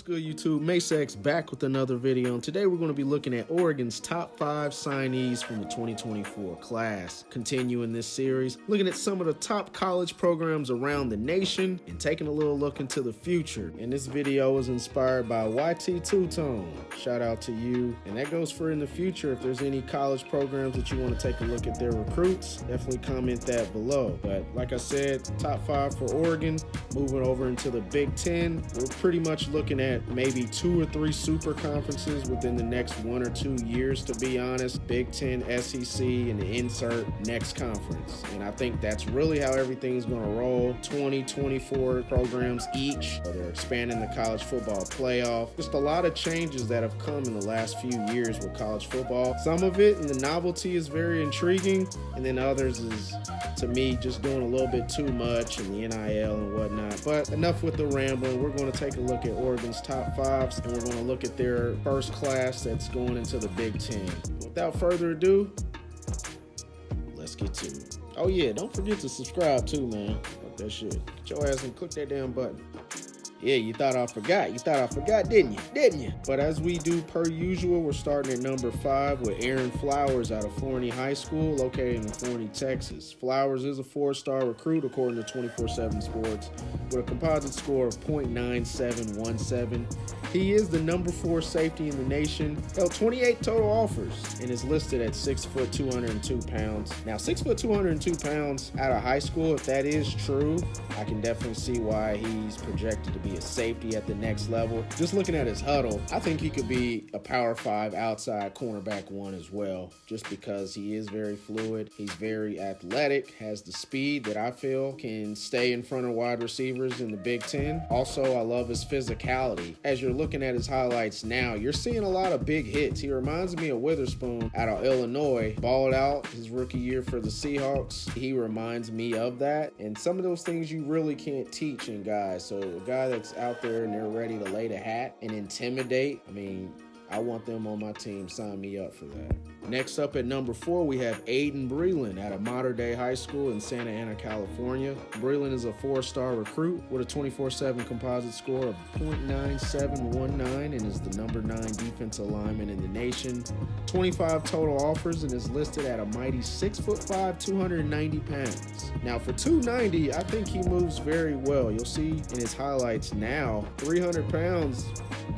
good, YouTube? Masex back with another video, and today we're going to be looking at Oregon's top 5 signees from the 2024 class. Continuing this series, looking at some of the top college programs around the nation and taking a little look into the future. And this video was inspired by YT Two-Tone. Shout out to you. And that goes for in the future. If there's any college programs that you want to take a look at their recruits, definitely comment that below. But like I said, top 5 for Oregon. Moving over into the Big Ten, we're pretty much looking at maybe 2 or 3 super conferences within the next 1 or 2 years, to be honest. Big Ten, SEC, and the insert next conference. And I think that's really how everything's going to roll. 24 programs each. They're expanding the college football playoff. Just a lot of changes that have come in the last few years with college football. Some of it and the novelty is very intriguing, and then others is, to me, just doing a little bit too much in the NIL and whatnot. But enough with the rambling. We're going to take a look at Oregon's top 5s, and we're going to look at their first class that's going into the Big Ten. Without further ado, let's get to it. Oh yeah, don't forget to subscribe too, man. Fuck that shit. Get your ass and click that damn button. Yeah, you thought I forgot. You thought I forgot, didn't you? Didn't you? But as we do per usual, we're starting at number 5 with Aaron Flowers out of Forney High School, located in Forney, Texas. Flowers is a 4-star recruit, according to 24/7 Sports, with a composite score of .9717. He is the number 4 safety in the nation. Held 28 total offers and is listed at 6 foot 202 pounds. Now, 6 foot 202 pounds out of high school, if that is true, I can definitely see why he's projected to be a safety at the next level. Just looking at his huddle, I think he could be a Power 5 outside cornerback 1 as well, just because he is very fluid. He's very athletic, has the speed that I feel can stay in front of wide receivers in the Big Ten. Also, I love his physicality. As you're looking at his highlights now, you're seeing a lot of big hits. He reminds me of Witherspoon out of Illinois. Balled out his rookie year for the Seahawks. He reminds me of that. And some of those things you really can't teach in guys. So a guy that's out there and they're ready to lay the hat and intimidate, I mean, I want them on my team. Sign me up for that. Next up at number 4, we have Aiden Breland out of Mater Dei High School in Santa Ana, California. Breland is a 4-star recruit with a 24/7 composite score of .9719 and is the number 9 defensive lineman in the nation. 25 total offers and is listed at a mighty 6'5", 290 pounds. Now for 290, I think he moves very well. You'll see in his highlights now, 300 pounds,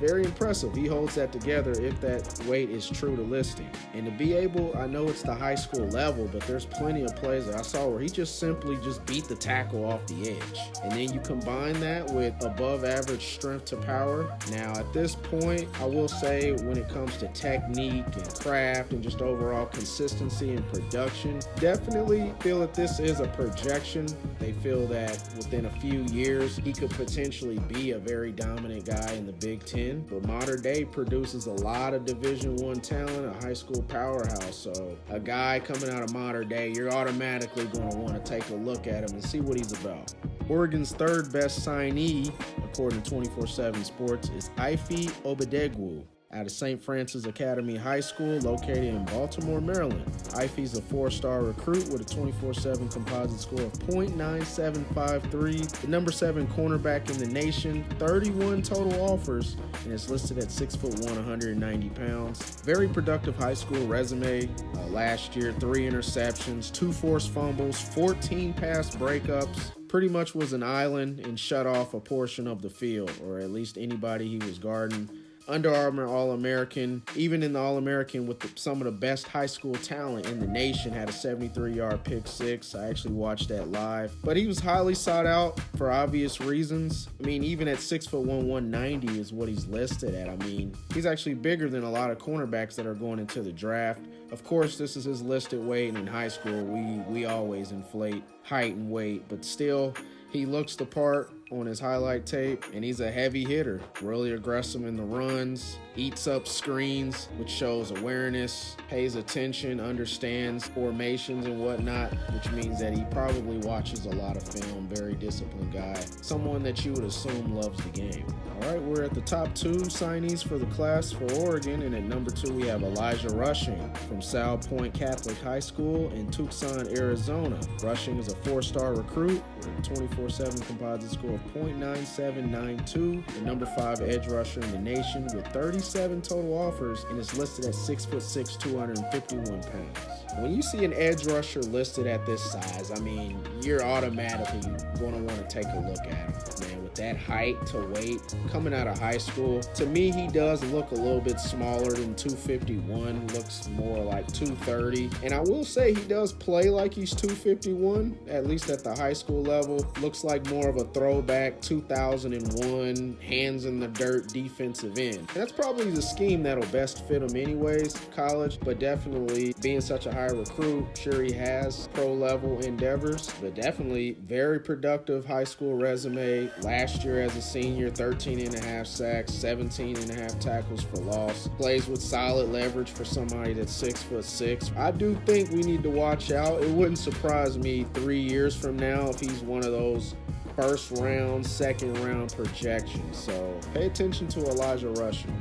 very impressive. He holds that together if that weight is true to listing. And to be able, I know it's the high school level, but there's plenty of plays that I saw where he just simply beat the tackle off the edge. And then you combine that with above average strength to power. Now at this point, I will say when it comes to technique and craft and just overall consistency and production, definitely feel that this is a projection. They feel that within a few years, he could potentially be a very dominant guy in the Big Ten. But Mater Dei produces a lot of Division I talent, a high school powerhouse. So a guy coming out of Mater Dei, you're automatically going to want to take a look at him and see what he's about. Oregon's 3rd best signee, according to 24/7 Sports, is Ife Obedegwu out of St. Francis Academy High School, located in Baltimore, Maryland. Ife's a 4-star recruit with a 24/7 composite score of .9753, the number 7 cornerback in the nation, 31 total offers, and is listed at 6'1", 190 pounds. Very productive high school resume. Last year, 3 interceptions, 2 forced fumbles, 14 pass breakups. Pretty much was an island and shut off a portion of the field, or at least anybody he was guarding. Under Armour All-American, even in the All-American with some of the best high school talent in the nation, had a 73-yard pick 6. I actually watched that live. But he was highly sought out for obvious reasons. I mean, even at 6'1", 190 is what he's listed at. I mean, he's actually bigger than a lot of cornerbacks that are going into the draft. Of course, this is his listed weight, and in high school, we always inflate height and weight, but still, he looks the part on his highlight tape, and he's a heavy hitter, really aggressive in the runs, eats up screens, which shows awareness, pays attention, understands formations and whatnot, which means that he probably watches a lot of film. Very disciplined guy, someone that you would assume loves the game. All right, we're at the top 2 signees for the class for Oregon, and at number 2 we have Elijah Rushing from Sal Point Catholic High School in Tucson, Arizona. Rushing is a 4-star recruit with a 24/7 composite score of .9792, the number 5 edge rusher in the nation with 37 total offers, and is listed at 6'6", 251 pounds. When you see an edge rusher listed at this size, I mean, you're automatically going to want to take a look at him, man. With that height to weight coming out of high school, to me, he does look a little bit smaller than 251, looks more like 230. And I will say he does play like he's 251, at least at the high school level. Looks like more of a throwback 2001, hands in the dirt defensive end. And that's probably the scheme that'll best fit him anyways, college, but definitely being such a high recruit, sure he has pro level endeavors, but definitely very productive high school resume. Last year as a senior, 13.5 sacks, 17.5 tackles for loss. Plays with solid leverage for somebody that's 6'6". I do think we need to watch out. It wouldn't surprise me 3 years from now if he's one of those first round, second round projections. So pay attention to Elijah Rushing.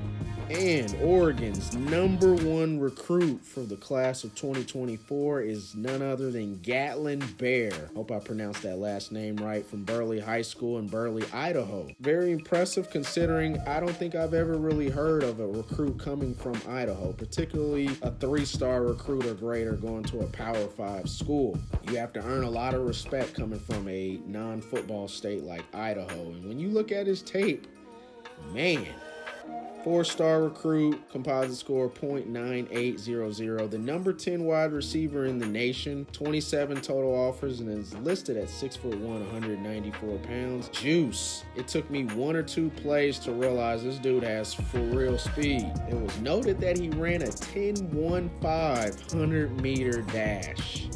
And Oregon's number 1 recruit for the class of 2024 is none other than Gatlin Bear. Hope I pronounced that last name right, from Burley High School in Burley, Idaho. Very impressive considering I don't think I've ever really heard of a recruit coming from Idaho, particularly a 3-star recruit or greater going to a Power 5 school. You have to earn a lot of respect coming from a non-football state like Idaho. And when you look at his tape, man, 4-star recruit, composite score .9800, the number 10 wide receiver in the nation, 27 total offers, and is listed at 6'1", 194 pounds. Juice. It took me 1 or 2 plays to realize this dude has for real speed. It was noted that he ran a 10.15 100-meter dash,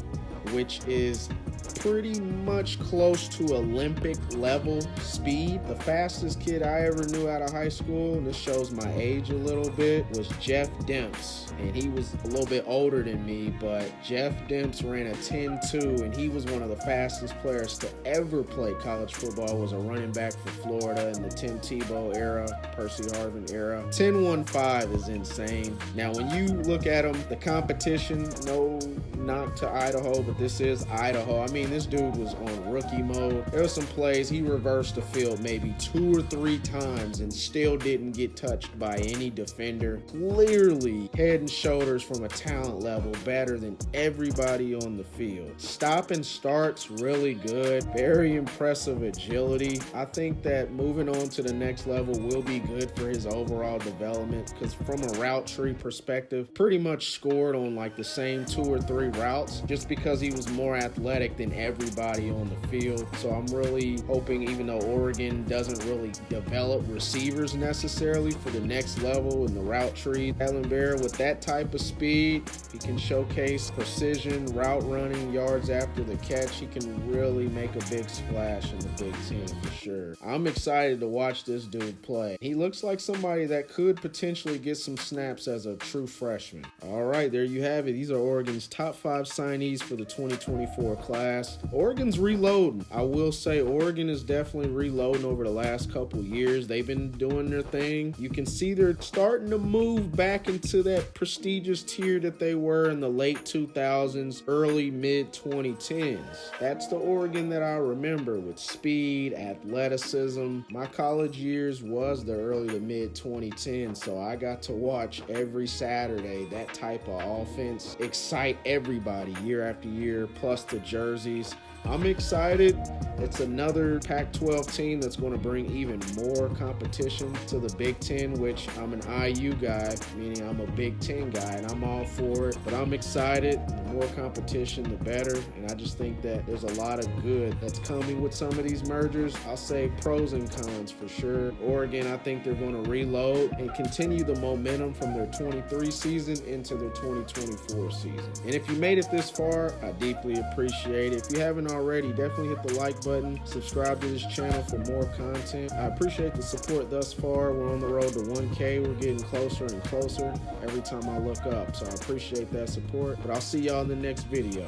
which is pretty much close to Olympic level speed. The fastest kid I ever knew out of high school, and this shows my age a little bit, was Jeff Demps. And he was a little bit older than me, but Jeff Demps ran a 10.2, and he was one of the fastest players to ever play college football, was a running back for Florida in the Tim Tebow era, Percy Harvin era. 10.15 is insane. Now, when you look at him, the competition, no knock to Idaho, but this is Idaho. I mean, this dude was on rookie mode. There were some plays he reversed the field maybe 2 or 3 times and still didn't get touched by any defender. Clearly head and shoulders from a talent level better than everybody on the field. Stop and starts really good. Very impressive agility. I think that moving on to the next level will be good for his overall development, because from a route tree perspective, pretty much scored on like the same 2 or 3 routes just because he was more athletic than everybody on the field. So I'm really hoping, even though Oregon doesn't really develop receivers necessarily for the next level in the route tree, Gatlin Bear, with that type of speed, he can showcase precision, route running, yards after the catch. He can really make a big splash in the Big Ten for sure. I'm excited to watch this dude play. He looks like somebody that could potentially get some snaps as a true freshman. All right, there you have it. These are Oregon's top 5 signees for the 2024 class. Oregon's reloading. I will say Oregon is definitely reloading over the last couple years. They've been doing their thing. You can see they're starting to move back into that prestigious tier that they were in the late 2000s, early mid 2010s. That's the Oregon that I remember, with speed, athleticism. My college years was the early to mid 2010s, so I got to watch every Saturday that type of offense excite everybody year after year, plus the jerseys. I'm excited. It's another Pac-12 team that's going to bring even more competition to the Big Ten, which I'm an IU guy, meaning I'm a Big Ten guy, and I'm all for it. But I'm excited. The more competition, the better. And I just think that there's a lot of good that's coming with some of these mergers. I'll say pros and cons for sure. Oregon, I think they're going to reload and continue the momentum from their 23 season into their 2024 season. And if you made it this far, I deeply appreciate it. If you haven't already, definitely hit the like button, subscribe to this channel for more content. I appreciate the support thus far. We're on the road to 1K. We're getting closer and closer every time I look up, so I appreciate that support. But I'll see y'all in the next video.